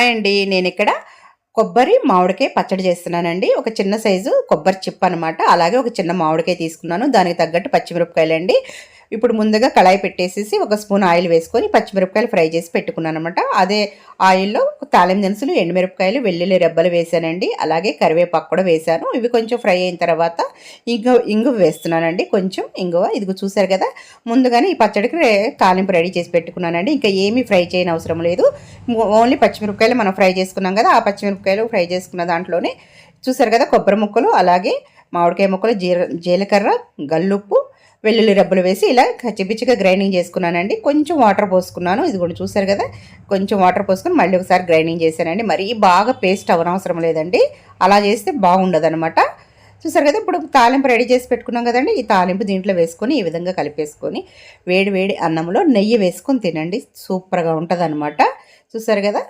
Hi అండి. నేనిక్కడ కొబ్బరి, మామిడికాయ పచ్చడి చేస్తున్నానండి. ఒక చిన్న సైజు కొబ్బరి చిప్ప అనమాట. అలాగే ఒక చిన్న మామిడికాయ తీసుకున్నాను. దానికి తగ్గట్టు పచ్చిమిరపకాయలండి. ఇప్పుడు ముందుగా కళాయి పెట్టేసేసి ఒక స్పూన్ ఆయిల్ వేసుకొని పచ్చిమిరపకాయలు ఫ్రై చేసి పెట్టుకున్నాననమాట. అదే ఆయిల్‌లో తాలింపు దినుసులు, ఎండుమిరపకాయలు, వెల్లుల్లి రెబ్బలు వేశానండి. అలాగే కరివేపాకు కూడా వేశాను. ఇవి కొంచెం ఫ్రై అయిన తర్వాత ఇంగువ వేస్తున్నానండి. కొంచెం ఇంగువ. ఇదిగో చూసారు కదా! ముందుగానే ఈ పచ్చడికి తాలింపు రెడీ చేసి పెట్టుకున్నానండి. ఇంకా ఏమీ ఫ్రై చేయనవసరం లేదు. ఓన్లీ పచ్చిమిరపకాయలు మనం ఫ్రై చేసుకున్నాం కదా! ఆ పచ్చిమిరపకాయలు ఫ్రై చేసుకున్న దాంట్లోనే చూసారు కదా! కొబ్బరి ముక్కలు, అలాగే మామిడికాయ ముక్కలు, జీలకర్ర, గల్లుప్పు, వెల్లుల్లి రెబ్బలు వేసి ఇలా కచ్చిపిచ్చిగా గ్రైండింగ్ చేసుకున్నానండి. కొంచెం వాటర్ పోసుకున్నాను. ఇది కూడా చూసారు కదా! కొంచెం వాటర్ పోసుకొని మళ్ళీ ఒకసారి గ్రైండింగ్ చేశానండి. మరీ బాగా పేస్ట్ అవ్వనవసరం లేదండి. అలా చేస్తే బాగుండదనమాట. చూసారు కదా! ఇప్పుడు తాలింపు రెడీ చేసి పెట్టుకున్నాం కదండి! ఈ తాలింపు దీంట్లో వేసుకొని ఈ విధంగా కలిపేసుకొని వేడి వేడి అన్నంలో నెయ్యి వేసుకొని తినండి. సూపర్‌గా ఉంటదనమాట. చూసారు కదా!